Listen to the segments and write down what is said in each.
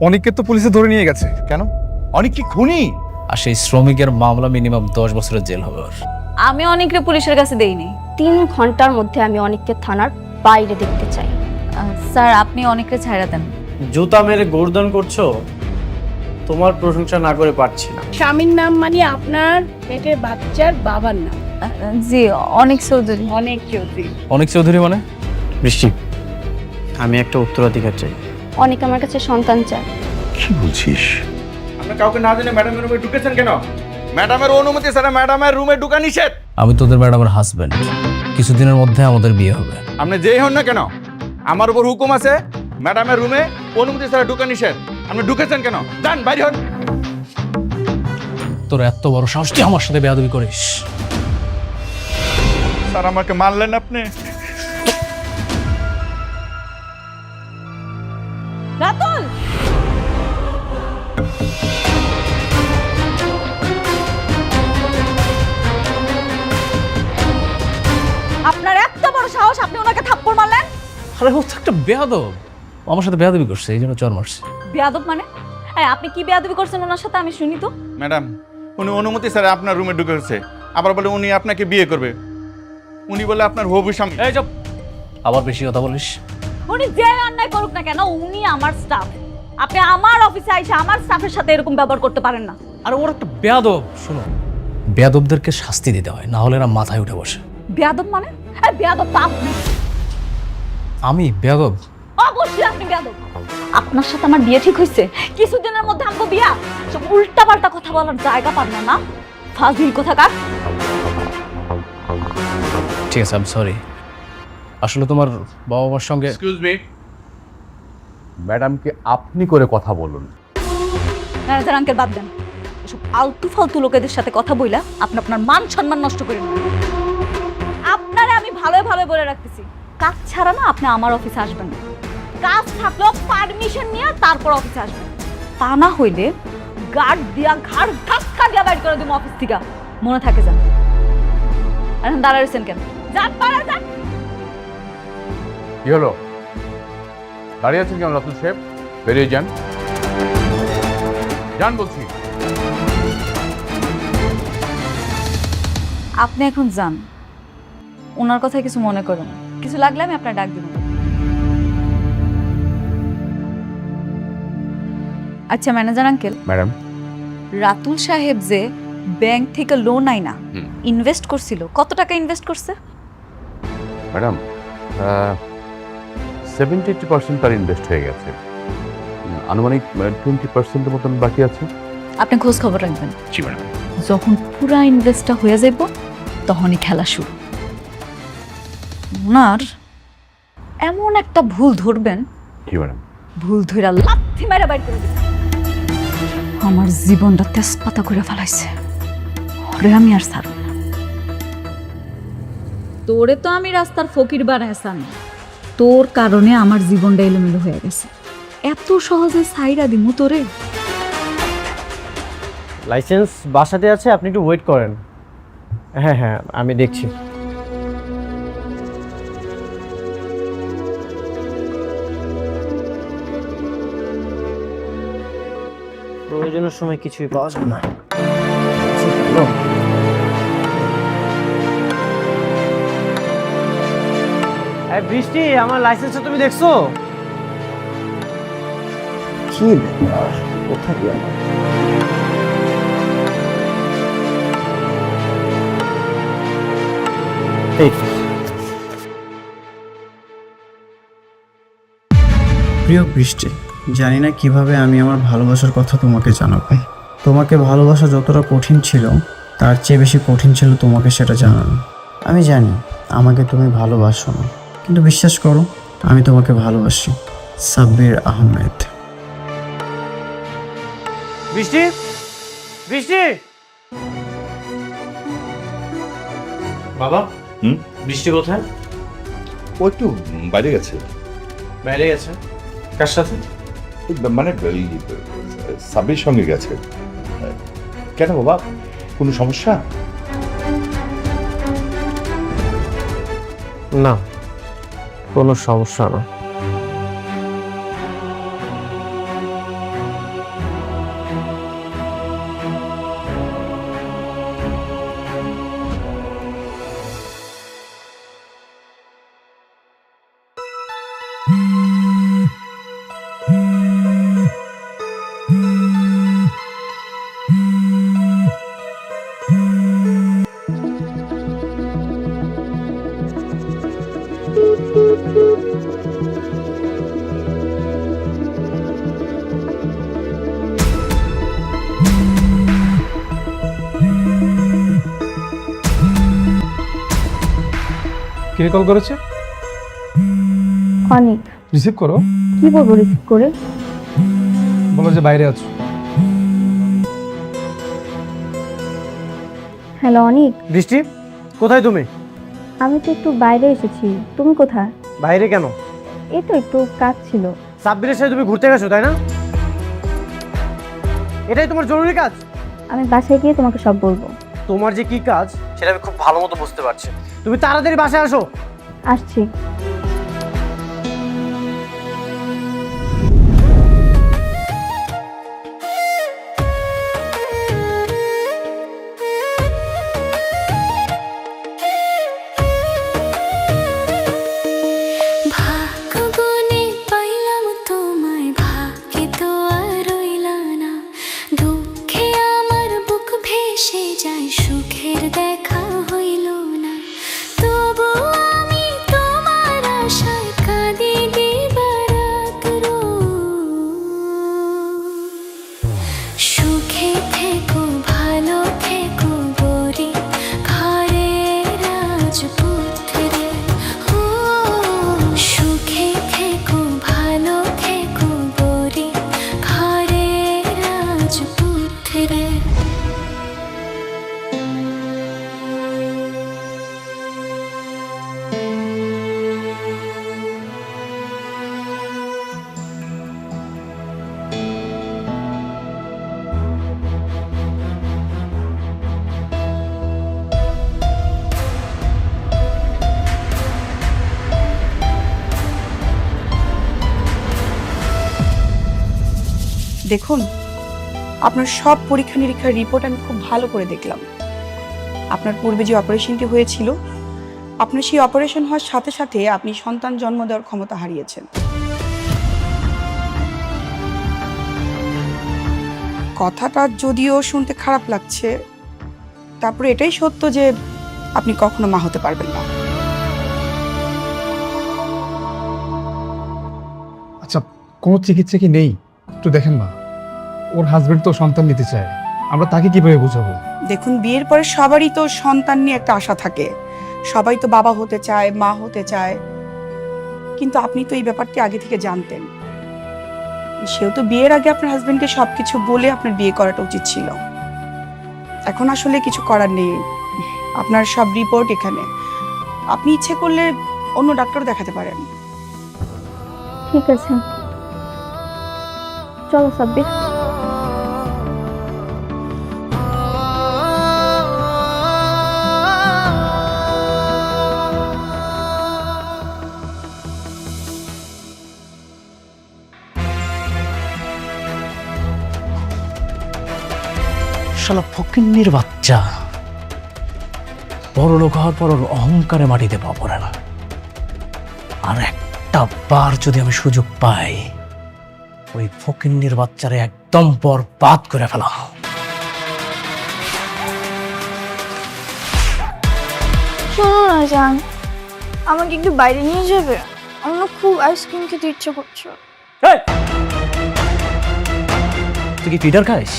অনেককে তো পুলিশে ধরে নিয়ে গেছে। কেন? অনেক কি খুনি? আর সেই শ্রমিকের মামলা মিনিমাম 10 বছরের জেল হবে ওর। আমি অনেকরে পুলিশের কাছে দেইনি। 3 ঘন্টার মধ্যে আমি অনেককে থানার বাইরে দেখতে চাই। স্যার আপনি অনেকরে ছাইড়া দেন। জুতা মেরে গোর্দন করছো, তোমার প্রশংসা না করে পারছি না। স্বামীর নাম মানে আপনার পেটের বাচ্চার বাবার নাম। জি অনেক চৌধুরী। অনেক চৌধুরী। অনেক চৌধুরী মানে? বৃষ্টি, আমি একটা উত্তরাধিকার চাই। অনেক আমার কাছে সন্তান চায়। কি বলছিস? আপনি কাউকে না জেনে ম্যাডামের রুমে ঢুকেছেন কেন? ম্যাডামের অনুমতি ছাড়া ম্যাডামের রুমে ঢোকা নিষেধ। আমি তোদের ম্যাডামের হাজবেন্ড, কিছুদিনের মধ্যে আমাদের বিয়ে হবে। আপনি যেই হন না কেন, আমার উপর হুকুম আছে, ম্যাডামের রুমে অনুমতি ছাড়া ঢোকা নিষেধ। আপনি ঢুকেছেন কেন? যান বাইরে হন। তোর এত বড় সাহস, তুই আমার সাথে বেয়াদবি করিস? স্যার আমাকে মারলেন আপনি। রাতুল আপনার এত বড় সাহস, আপনি ওনাকে থাপ্পড় মারলেন? আরে ও তো একটা বেয়াদব, ও আমার সাথে বেয়াদবি করছে, এই জন্য চর মারছে। বেয়াদব মানে? আপনি কি বেয়াদবি করছেন ওনার সাথে আমি শুনি তো। ম্যাডাম, উনি অনুমতি ছাড়া আপনার রুমে ঢুকেছে। আবার বলে উনি আপনাকে বিয়ে করবে। উনি বলে আপনার হবু স্বামী। এই চুপ, আবার বেশি কথা বলিস। উনি যে অন্যায় করুক না কেন, উনি আমার স্টাফ। আপনি আমার অফিসে আইসা আমার স্টাফের সাথে এরকম ব্যবহার করতে পারেন না। আরে ওর একটা বেয়াদব। শোনো, বেয়াদবদেরকে শাস্তি দিতে হয়, না হলে এরা মাথায় উঠে বসে। বেয়াদব মানে? বেয়াদব তো আপনি। আমি বেয়াদব? অবশ্যই আপনি বেয়াদব। আপনার সাথে আমার বিয়ে ঠিক হয়েছে, কিছুদিনের মধ্যে আমগো বিয়া। সব উল্টা পাল্টা কথা বলার জায়গা পান না, না ফাজিল কোথাকার। ঠিক আছে, আই এম সরি। আসলে তোমার বাবা মার সঙ্গে। এক্সকিউজ মি, ম্যাডামকে আপনি করে কথা বলুন। ম্যানেজার আঙ্কেল বাদ দেন। এসব আলতু ফালতু লোকেদের সাথে কথা বইলা আপনি আপনার মান সম্মান নষ্ট করেন না। আপনারে আমি ভালো ভালো বলে রাখতেছি, কাজ ছাড়া না আপনি আমার অফিসে আসবেন না। কাজ থাকলেও পারমিশন নিয়ে তারপর অফিসে আসবেন। তা না হইলে গার্ড দিয়া ঘাড় ধাক্কা দিয়া বাইর করে দিব অফিস থেকে। মনে থাকে যান। এখন দাঁড়াইছেন কেন? যান পারা যান। কি হলো, দাঁড়িয়ে আছেন কেন রাতুল সাহেব? বেরিয়ে যান, যান বলছি। আপনি এখন যান, ওনার কথায় কিছু মনে করেন। কিছু লাগলে আমি আপনার ডাক দিব। আচ্ছা ম্যানেজার আঙ্কেল, ম্যাডাম, রাতুল সাহেব যে ব্যাংক থেকে লোন আইনা ইনভেস্ট করছিল, কত টাকা ইনভেস্ট করছে? ম্যাডাম 70-80% তার ইনভেস্ট হয়ে গেছে। আনুমানিক 20% মতন বাকি আছে। আপনি খোঁজ খবর রাখবেন। জি ম্যাডাম। যখন পুরা ইনভেস্টটা হয়ে যাইব তখনই খেলা শুরু। ওনার এমন একটা ভুল ধরবেন, জি ম্যাডাম। ভুল ধইরা লাথি মেরে বাইর করে দিবেন। আমার জীবনটা তেজপাতা করে ফেলাইছে, ওরে আমি আর ছাড়ব না। তোরে তো আমি রাস্তার ফকির বানাইছাম, তোর কারণে আমার জীবনটা এলোমেলো হয়ে গেছে। এত সহজে ছাইরা দিমু তোরে? লাইসেন্স বাসাতে আছে, আপনি একটু ওয়েট করেন। হ্যাঁ হ্যাঁ, আমি দেখছি। প্রয়োজনের সময় কিছুই পাওয়া যাবে না। বৃষ্টি, আমার লাইসেন্সটা তুমি দেখছো? কি ব্যাপার, কোথায় গেল? প্রিয় বৃষ্টি, জানি না কিভাবে আমি আমার ভালোবাসার কথা তোমাকে জানাবো। তোমাকে ভালোবাসা যতটা কঠিন ছিল, তার চেয়ে বেশি কঠিন ছিল তোমাকে সেটা জানানো। আমি জানি আমাকে তুমি ভালোবাসো না, কিন্তু বিশ্বাস করো আমি তোমাকে ভালোবাসি। সাব্বির আহমেদ। বৃষ্টি, বৃষ্টি। বাবা, বৃষ্টি কোথায়? ও একটু বাইরে গেছে। বাইরে গেছে? কার সাথে? মানে সাব্বির সঙ্গে গেছে। কেন বাবা, কোনো সমস্যা? না, কোনো সমস্যা না। কে কল করেছে? অনেক। রিসিভ করো। কি বলবো রিসিভ করে? বলো যে বাইরে আছো। হ্যালো অনিক, বৃষ্টি, কোথায় তুমি? আমি তো একটু বাইরে এসেছি, তুমি কোথায়? বাইরে কেন? এই তো একটু কাজ ছিল। সাব্বিরের সাথে তুমি ঘুরতে গেছো তাই না? এটাই তোমার জরুরি কাজ? আমি বাসায় গিয়ে তোমাকে সব বলবো। তোমার যে কি কাজ সেটা আমি খুব ভালো মতো বুঝতে পারছি। তুমি তাড়াতাড়ি বাসায় আসো। আসছি। দেখুন, আপনার সব পরীক্ষা নিরীক্ষার রিপোর্ট আমি খুব ভালো করে দেখলাম। আপনার পূর্বে যে অপারেশনটি হয়েছিল, আপনার সেই অপারেশন হওয়ার সাথে সাথে আপনি সন্তান জন্ম দেওয়ার ক্ষমতা হারিয়েছেন। কথাটা যদিও শুনতে খারাপ লাগছে, তারপরে এটাই সত্য যে আপনি কখনো মা হতে পারবেন না। আচ্ছা, কোনো চিকিৎসা কি নেই? একটু দেখেন না, ওর হাজবেন্ড তো সন্তান নিতে চায়, আমরা তাকে কিভাবে বোঝাবো? দেখুন, বিয়ের পরে সবারই তো সন্তান নিয়ে একটা আশা থাকে, সবাই তো বাবা হতে চায়, মা হতে চায়, কিন্তু আপনি তো এই ব্যাপারটি আগে থেকে জানতেন। সেও তো বিয়ের আগে আপনার হাজবেন্ডকে সবকিছু বলে আপনার বিয়ে করাটা উচিত ছিল। এখন আসলে কিছু করার নেই, আপনার সব রিপোর্ট এখানে। আপনি ইচ্ছে করলে অন্য ডাক্তার দেখাতে পারেন। ঠিক আছে, চলো সাব্বির। শালা ফকিন্নির বাচ্চা, বড় লোক হওয়ার পর ওর অহংকারে মাটিতে পা পড়ে না। আর একটা বার যদি আমি সুযোগ পাই, ওই ফকিন্নির বাচ্চারে একদম বরবাদ করে ফেলা। শোনো না জান, আমাকে একটু বাইরে নিয়ে যাবে? আমার না খুব আইসক্রিম খেতে ইচ্ছে করছে। তুই কি ফিডার খাইস?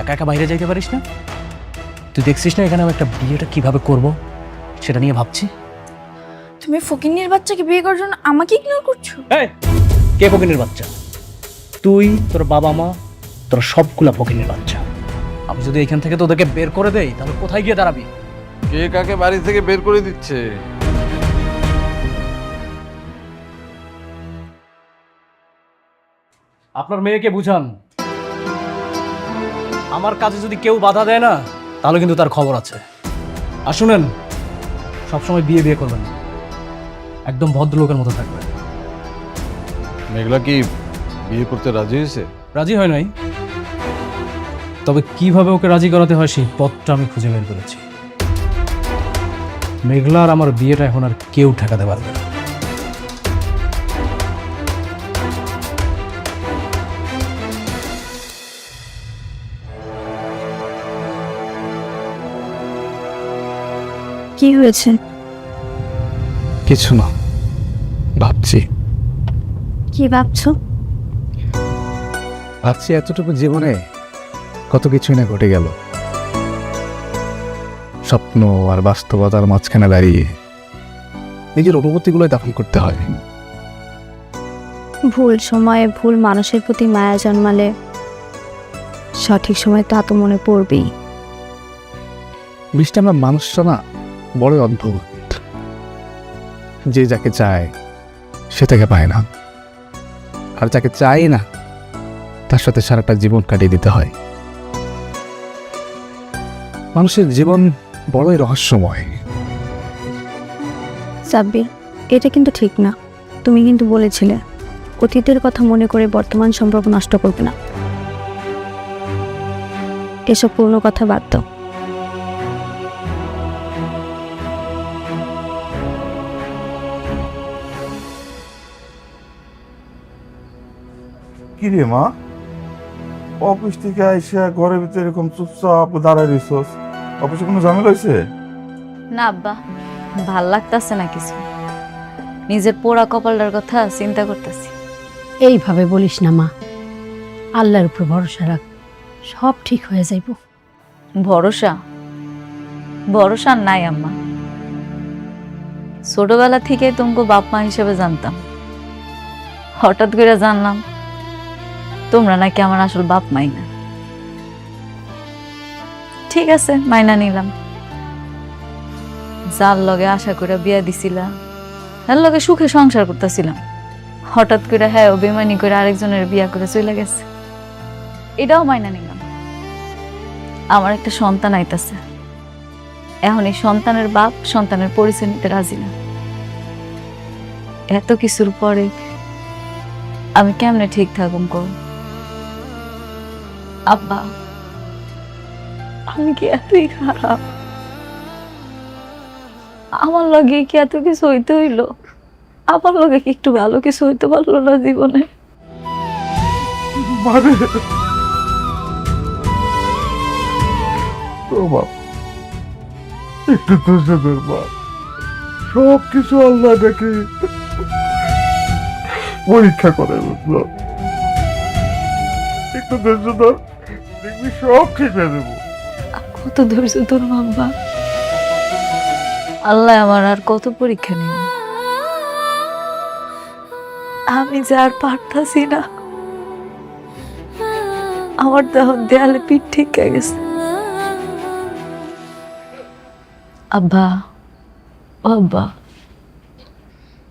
একা একা বাইরে যাইতে পারিস না? তুই দেখছিস না এখানে আমি একটা বিয়েটা কিভাবে করব, সেটা নিয়ে ভাবছি। তুমি ফকিন্নির বাচ্চাকে বিয়ে করার জন্য আমাকে ইগনোর করছো? কে ফকিন্নির বাচ্চা? তুই, তোর বাবা মা, তোর সবগুলা ফকিন্নির বাচ্চা। আমি যদি এখান থেকে তোদেরকে বের করে দেই, তাহলে কোথায় গিয়ে দাঁড়াবি? কে কাকে বাড়ি থেকে বের করে দিচ্ছে? আপনার মেয়েকে বুঝান, আমার কাজে যদি কেউ বাধা দেয় না, তাহলে কিন্তু তার খবর আছে। আর শুনেন, সবসময় বিয়ে বিয়ে করবেন না, একদম ভদ্রলোকের মতো থাকবেন। মেঘলা কি বিয়ে করতে রাজি হয়েছে? রাজি হয় নাই, তবে কিভাবে ওকে রাজি করাতে হয় সেই পথটা আমি খুঁজে বের করেছি। মেঘলার আমার বিয়েটা এখন আর কেউ ঠেকাতে পারবে না। কি হয়েছে? কিছু না, ভাবছি। কি ভাবছো? ভাবছি এতটুকু জীবনে কত কিছুই না ঘটে গেল, স্বপ্ন আর বাস্তবতার মাঝখানে দাঁড়িয়ে নিজের অনুভূতিগুলো দাফন করতে হয়। ভুল সময়ে ভুল মানুষের প্রতি মায়া জন্মালে সঠিক সময় তা তো মনে পড়বেই। বৃষ্টি, আমরা মানুষটা না বড়ই অদ্ভুত। যে যাকে চায় সে তাকে পায় না, আর যাকে চায় না তার সাথে সারাটা জীবন কাটিয়ে দিতে হয়। মানুষের জীবন বড়ই রহস্যময়। সাব্বির, এটা কিন্তু ঠিক না। তুমি কিন্তু বলেছিলে অতীতের কথা মনে করে বর্তমান সম্পর্ক নষ্ট করবে না। এসব পুরনো কথা বাদ দাও। কি রে মা, অফিস থেকে আইসা ঘরের ভিতরে এরকম চুপচাপ দাঁড়ায় রইছস? অফিসে কোনো ঝামেলা হয়েছে? না আব্বা, ভাল লাগতাছে না কিছু। নিজের পোড়া কপালটার কথা চিন্তা করতেছি। এইভাবে বলিস না মা, আল্লাহর উপর ভরসা রাখ, সব ঠিক হয়ে যাইব। ভরসা ভরসা নাই আম্মা। ছোটবেলা থেকে তোমাকে বাপ মা হিসেবে জানতাম, হঠাৎ করে জানলাম তোমরা নাকি আমার আসল বাপ মাই না। ঠিক আছে, মাইনা নিলাম। যার লগে আশা করে বিয়া দিছিলাম, তার লগে সুখে সংসার করতেছিলাম, হঠাৎ করে হ্যাঁ বেমানি করে আরেকজনের বিয়া করে চলে গেছে। এটাও মাইনা নিলাম। আমার একটা সন্তান আইতাছে, এখন এই সন্তানের বাপ সন্তানের পরিচয় নিতে রাজি না। এত কিছুর পরে আমি কেমনে ঠিক থাকুম কর? আব্বা, আমি কি এতই খারাপ? আমার লগে কি এত কিছু হইতে হইল? আমার লগে কি একটু ভালো কিছু হইতে পারলো না জীবনে? একটু ধৈর্য ধর মা, সব কিছু আল্লাহ দেখে পরীক্ষা করে, বুঝলো? একটু ধৈর্য ধর, দেখবি সব ঠিক হয়ে যাবো। কত ধৈর্য তোর আব্বা? আল্লাহ আমার আর কত পরীক্ষা নেই। আমি যে আর পারতাছি না, আমার তখন দেয়ালে পিঠ ঠিক গেছে। আব্বা, ও আব্বা,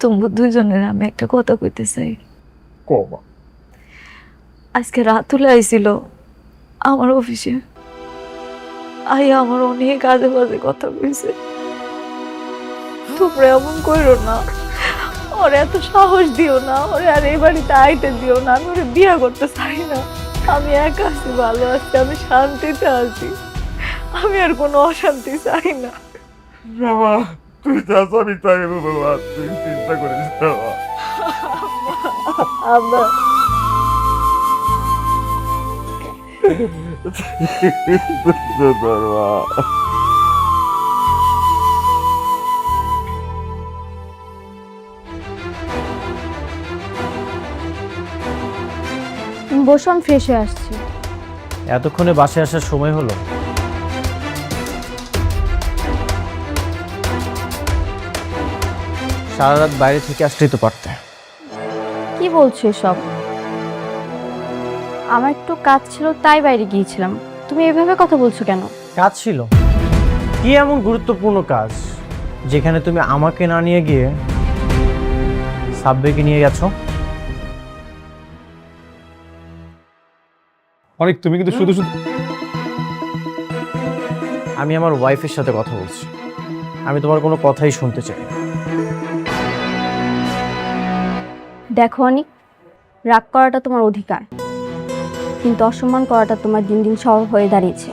তোমরা দুইজনের আমি একটা কথা কইতে চাই। কমা, আজকে রাতুলে আইছিল আমার অফিসে, আমার অনেক আজে বাজে কথা কইছে। তোমরা এমন কইরো না, ওরে এত সাহস দিও না, ওরে আর এই বাড়িতে আইতে দিও না। আমি ওরে বিয়ে করতে চাই না। আমি একা আছি, ভালো আছি, আমি শান্তিতে আছি। আমি আর কোনো অশান্তি চাই না। বাবা, তুই যা চাবি তাই হবে বাবা, তুই চিন্তা করিস না বাবা। আব্বা, ধৈর্য ধর মা। বসো, আমি ফ্রেশ হয়ে আসছি। এতক্ষণে বাসায় আসার সময় হলো? সারা রাত বাইরে থেকে আসলেই তো পারতে। কি বলছো এসব? আমার একটু কাজ ছিল তাই বাইরে গিয়েছিলাম। তুমি এভাবে কথা বলছো কেন? কাজ ছিল? কি এমন গুরুত্বপূর্ণ কাজ যেখানে তুমি আমাকে না নিয়ে গিয়ে সাব্বিরকে নিয়ে গেছো? অনেক, তুমি কিন্তু শুধু শুধু আমি আমার ওয়াইফের সাথে কথা বলছি, আমি তোমার কোনো কথাই শুনতে চাই না। দেখো অনিক, রাগ করাটা তোমার অধিকার, কিন্তু অসম্মান করাটা তোমার দিন দিন স্বভাব হয়ে দাঁড়িয়েছে।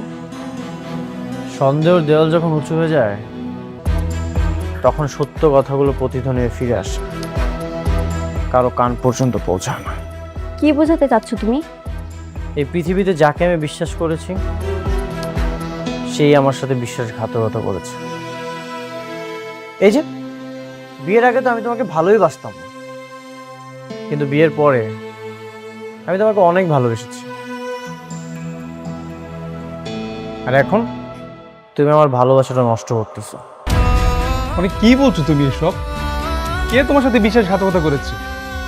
সন্দেহের দেওয়াল যখন উঁচু হয়ে যায় তখন সত্য কথাগুলো প্রতিধ্বনি ফিরে আসে, কারো কান পর্যন্ত পৌঁছায় না। কি বোঝাতে চাচ্ছ তুমি? এই পৃথিবীতে যাকে আমি বিশ্বাস করেছি সেই আমার সাথে বিশ্বাসঘাতকতা করেছে। এই যে বিয়ের আগে তো আমি তোমাকে ভালোই বাসতাম, কিন্তু বিয়ের পরে আমি তোমাকে অনেক ভালোবেসেছি, আর এখন তুমি আমার ভালোবাসাটা নষ্ট করতেছো। অনেক, কি বলছো তুমি এসব? কে তোমার সাথে বিশ্বাসঘাতকতা করেছে?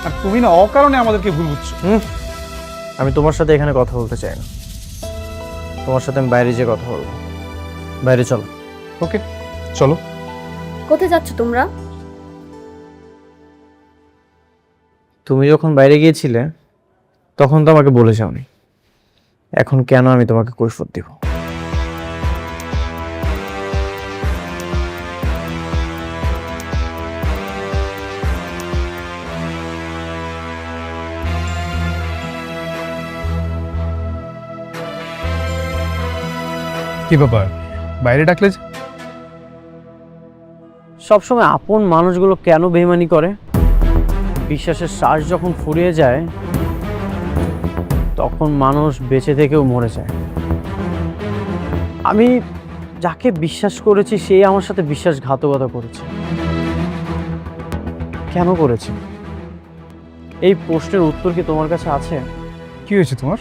আর তুমি না অকারণে আমাদেরকে ভুল বুঝছো। আমি তোমার সাথে এখানে কথা বলতে চাই না, তোমার সাথে আমি বাইরে যেয়ে কথা বলবো। বাইরে চলো। ওকে, চলো। কোথায় যাচ্ছ তোমরা? তুমি যখন বাইরে গিয়েছিলে তখন তো আমাকে বলে যাওনি, এখন কেন আমি তোমাকে কৈফিয়ত দিব? কি ব্যাপার, বাইরে ডাকলে যে? সবসময় আপন মানুষগুলো কেন বেইমানি করে? বিশ্বাসের শ্বাস যখন ফুরিয়ে যায় তখন মানুষ বেঁচে থেকেও মরে যায়। আমি যাকে বিশ্বাস করেছি সেই আমার সাথে বিশ্বাসঘাতকতা করেছে। কেন করেছে? এই প্রশ্নের উত্তর কি তোমার কাছে আছে? কি হয়েছে তোমার?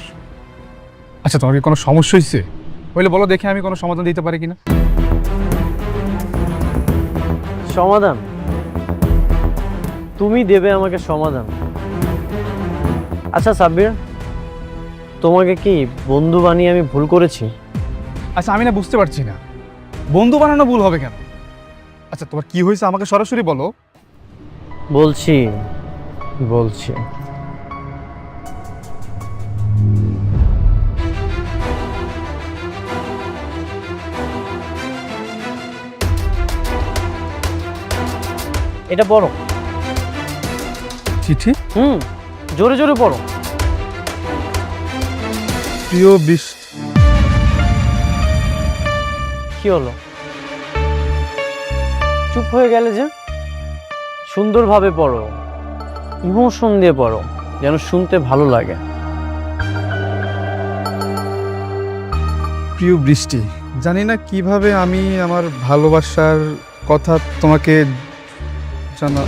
আচ্ছা, তোমার কি কোনো সমস্যা হয়েছে? বলে বলো দেখে আমি কোনো সমাধান দিতে পারি কিনা। সমাধান? তুমি দেবে আমাকে সমাধান? আচ্ছা সাব্বির, তোমাকে কি বন্ধু বানিয়ে আমি ভুল করেছি? আচ্ছা, আমি না বুঝতে পারছি না, বন্ধু বানানো ভুল হবে কেন? আচ্ছা, তোমার কি হয়েছে আমাকে সরাসরি বলো। বলছি বলছি এটা পড়ো। চিঠি? জোরে জোরে পড়ো। প্রিয় বৃষ্টি। কি হলো, চুপ হয়ে গেলে যে? সুন্দরভাবে পড়ো, ইমোশন দিয়ে পড়ো, যেন শুনতে ভালো লাগে। প্রিয় বৃষ্টি, জানি না কিভাবে আমি আমার ভালোবাসার কথা তোমাকে জানা।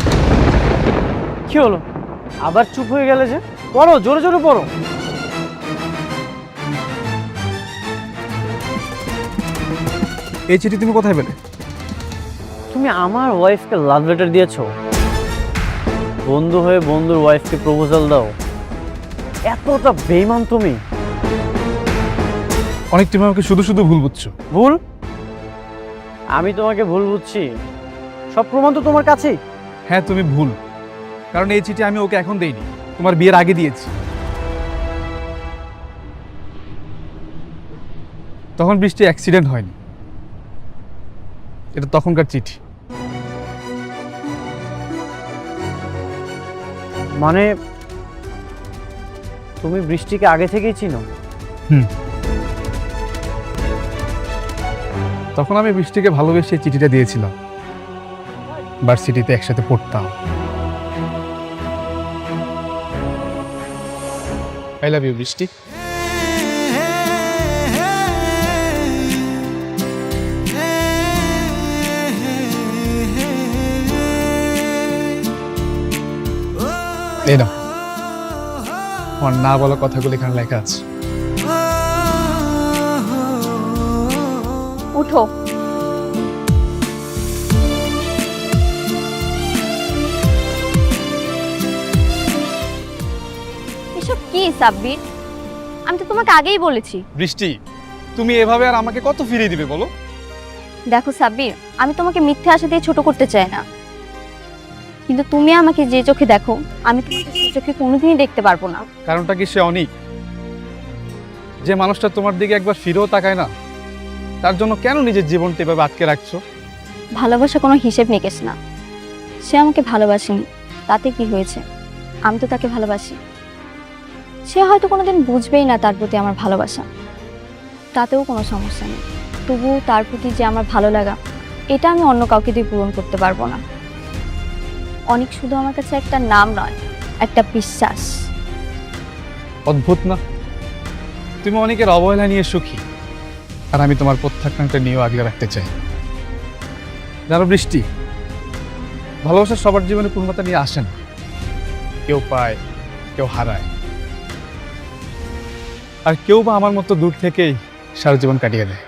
কি হলো, আবার চুপ হয়ে গেলে যে? পড়ো, জোরে জোরে পড়ো। এই চিঠি তুমি কোথায় পেলে? তুমি আমার ওয়াইফকে লাভ লেটার দিয়েছো? বন্ধু হয়ে বন্ধুর ওয়াইফকে প্রপোজাল দাও? এতটা বেইমান তুমি? অনেক তুমি আমাকে শুধু শুধু ভুল বুঝছো। ভুল? আমি তোমাকে ভুল বুঝছি? সব প্রমাণ তো তোমার কাছেই। হ্যাঁ, তুমি ভুল, কারণ এই চিঠি আমি ওকে এখন দেইনি, তোমার বিয়ের আগে দিয়েছি। তখন বৃষ্টি অ্যাক্সিডেন্ট হয়নি, এটা তখনকার চিঠি। মানে তুমি বৃষ্টিকে আগে থেকেই চিনো? তখন আমি বৃষ্টিকে ভালোবেসে চিঠিটা দিয়েছিলাম, ভার্সিটিতে একসাথে পড়তাম। আই লাভ ইউ বৃষ্টি। এই না, আমার না বলা কথাগুলো এখানে লেখা আছে। উঠো। এসব কি সাব্বির? আমি তো তোমাকে আগেই বলেছি। বৃষ্টি, তুমি এভাবে আর আমাকে কত ফিরিয়ে দিবে বলো? দেখো সাব্বির, আমি তোমাকে মিথ্যে আশা দিয়ে ছোট করতে চাই না, কিন্তু তুমি আমাকে যে চোখে দেখো আমি তোমাকে সেই চোখে কোনোদিনই দেখতে পারবো না। কারণটা কি সে অনেক? যে মানুষটা তোমার দিকে একবার ফিরেও তাকায় না, তার জন্য কেন নিজের জীবনটা এভাবে আটকে রাখছো? ভালোবাসা কোনো হিসেব নিকেশ না। সে আমাকে ভালোবাসেনি, তাতে কি হয়েছে? আমি তো তাকে ভালোবাসি। সে হয়তো কোনোদিন বুঝবেই না তার প্রতি আমার ভালোবাসা, তাতেও কোনো সমস্যা নেই। তবুও তার প্রতি যে আমার ভালো লাগা, এটা আমি অন্য কাউকে দিয়ে পূরণ করতে পারবো না। অনেক শুধু আমার কাছে একটা নাম নয়, একটা বিশ্বাস। অদ্ভুত না, তুমি অনেকের অবহেলা নিয়ে সুখী, আর আমি তোমার প্রত্যাখ্যানটা নিয়েও আগলে রাখতে চাই। জানো বৃষ্টি, ভালোবাসা সবার জীবনে পূর্ণতা নিয়ে আসে না, কেউ পায়, কেউ হারায়, আর কেউ বা আমার মতো দূর থেকেই সারা জীবন কাটিয়ে দেয়।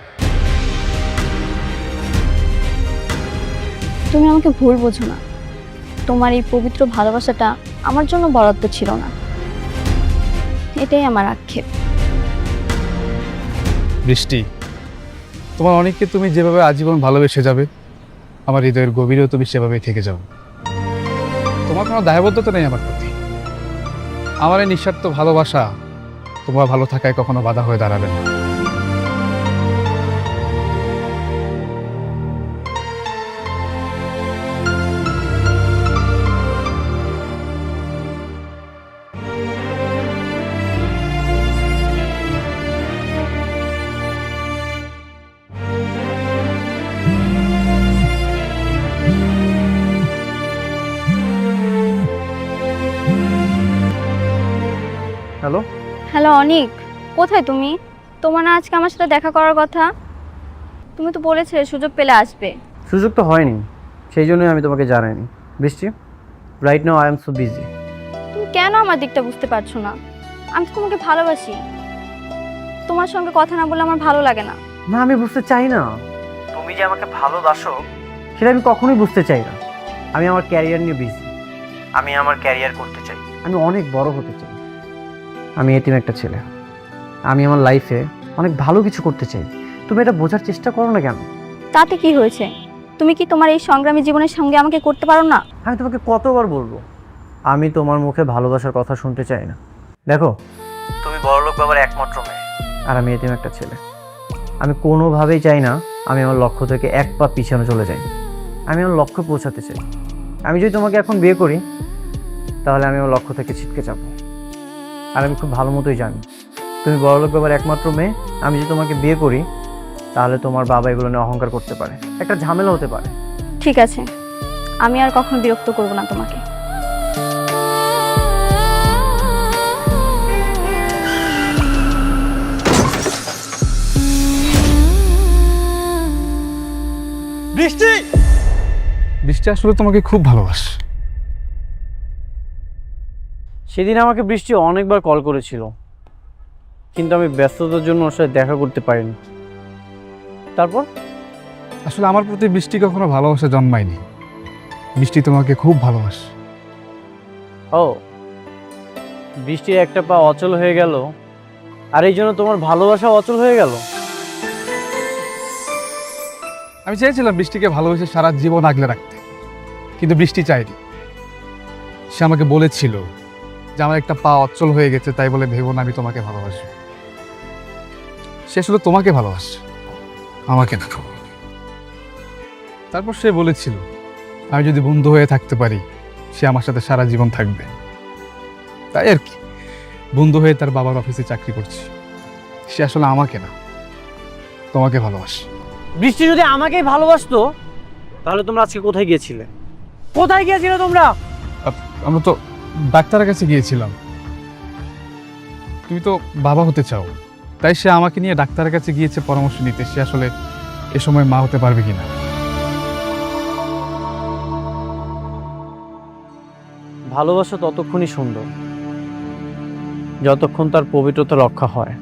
তুমি আমাকে ভুল বোঝো না, তোমার এই পবিত্র ভালোবাসাটা আমার জন্য বরাদ্দ ছিল না। এটাই আমার আক্ষেপ। বৃষ্টি, তোমার অনেককে তুমি যেভাবে আজীবন ভালোবেসে যাবে, আমার হৃদয়ের গভীরেও তুমি সেভাবেই থেকে যাও। তোমার কোনো দায়বদ্ধতা নেই আমার প্রতি। আমার এই নিঃস্বার্থ ভালোবাসা তোমার ভালো থাকায় কখনো বাধা হয়ে দাঁড়াবে না। হ্যালো, হ্যালো অনিক, কোথায় তুমি? তোমার না আজকে আমার সাথে দেখা করার কথা? তুমি তো বলেছিলে সুযোগ পেলে আসবে। সুযোগ তো হয়নি, সেই জন্যই আমি তোমাকে জানাইনি। বৃষ্টি, right now I am so busy. তুমি কেন আমার দিকটা বুঝতে পারছো না? আমি তো তোমাকে ভালোবাসি। তোমার সঙ্গে কথা না বলে আমার ভালো লাগে না। না, আমি বুঝতে চাই না। তুমি যে আমাকে ভালোবাসো সেটা আমি কখনোই বুঝতে চাই না। আমি আমার ক্যারিয়ার নিয়ে বিজি। আমি আমার ক্যারিয়ার করতে চাই, আমি অনেক বড় হতে চাই। আমি এতিম একটা ছেলে, আমি আমার লাইফে অনেক ভালো কিছু করতে চাই। তুমি এটা বোঝার চেষ্টা করো না কেন? তাতে কি হয়েছে? তুমি কি তোমার এই সংগ্রামী জীবনের সঙ্গে আমাকে করতে পারো না? আমি তোমাকে কতবার বলবো, আমি তোমার মুখে ভালোবাসার কথা শুনতে চাই না। দেখো, তুমি বড়লোক বাবার একমাত্র মেয়ে, আর আমি এতিম একটা ছেলে। আমি কোনোভাবেই চাই না আমি আমার লক্ষ্য থেকে এক পা পিছনে চলে যাই। আমি আমার লক্ষ্যে পৌঁছাতে চাই। আমি যদি তোমাকে এখন বিয়ে করি তাহলে আমি আমার লক্ষ্য থেকে ছিটকে যাব। আর আমি খুব ভালো মতোই জানি তুমি বড়লোক বাবার একমাত্র মেয়ে। আমি যদি তোমাকে বিয়ে করি তাহলে তোমার বাবা এগুলো নিয়ে অহংকার করতে পারে, একটা ঝামেলা হতে পারে। ঠিক আছে, আমি আর কখনো বিরক্ত করব না তোমাকে। বৃষ্টি, বৃষ্টি আসলে তোমাকে খুব ভালোবাসে। সেদিন আমাকে বৃষ্টি অনেকবার কল করেছিল, কিন্তু আমি ব্যস্ততার জন্য ওর সাথে দেখা করতে পারিনি। তারপর আসলে আমার প্রতি বৃষ্টি কখনো ভালোবাসা জন্মায়নি। বৃষ্টি তোমাকে খুব ভালোবাসে। ও, বৃষ্টির একটা পা অচল হয়ে গেল, আর এই জন্য তোমার ভালোবাসা অচল হয়ে গেল। আমি চেয়েছিলাম বৃষ্টিকে ভালোবেসে সারা জীবন আগলে রাখতে, কিন্তু বৃষ্টি চায়নি। সে আমাকে বলেছিল যে আমার একটা পা অচল হয়ে গেছে, তাই বলে ভেবো না আমি তোমাকে ভালোবাসি। সে আসলে তোমাকে ভালোবাসে, আমাকে না। তারপর সে বলেছিল আমি যদি বন্ধু হয়ে থাকতে পারি সে আমার সাথে সারা জীবন থাকবে। তাই আর কি, বন্ধু হয়ে তার বাবার অফিসে চাকরি করছি। সে আসলে আমাকে না, তোমাকে ভালোবাসে। বৃষ্টি যদি আমাকেই ভালোবাসতো তাহলে তোমরা আজকে কোথায় গিয়েছিলে? কোথায় গিয়েছিলে তোমরা? আমরা তো ডাক্তারের কাছে গিয়েছিলাম। তুমি তো বাবা হতে চাও, তাই সে আমাকে নিয়ে ডাক্তারের কাছে গিয়েছে পরামর্শ নিতে সে আসলে এ সময় মা হতে পারবে কিনা। ভালোবাসা ততক্ষণই সুন্দর যতক্ষণ তার পবিত্রতা রক্ষা হয়।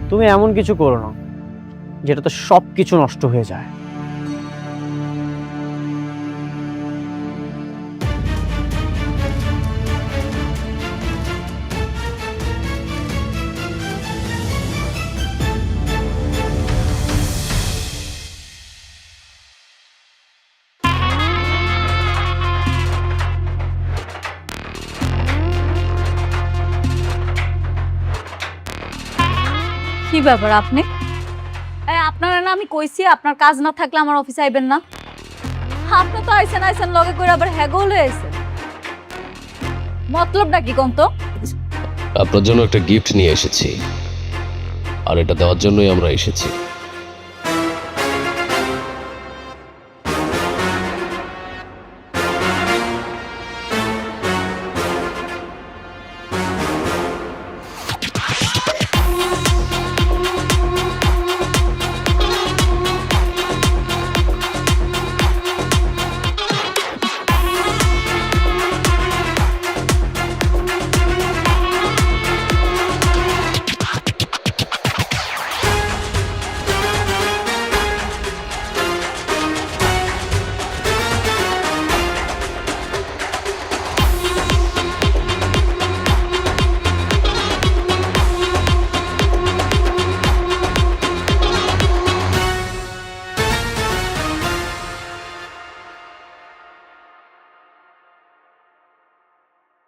তুমি এমন কিছু করো না যেটাতে সব কিছু নষ্ট হয়ে যায়। কি ব্যাপার আপনি? আপনারা না আমি কইছি আপনার কাজ না থাকলে আমার অফিসে আইবেন না। আপনি তো আইসেন লগে করে আবার হ্যাগল হয়ে আইছেন। মতলবটা কি কোন তো? আপনার জন্য একটা গিফট নিয়ে এসেছি, আর এটা দেওয়ার জন্যই আমরা এসেছি।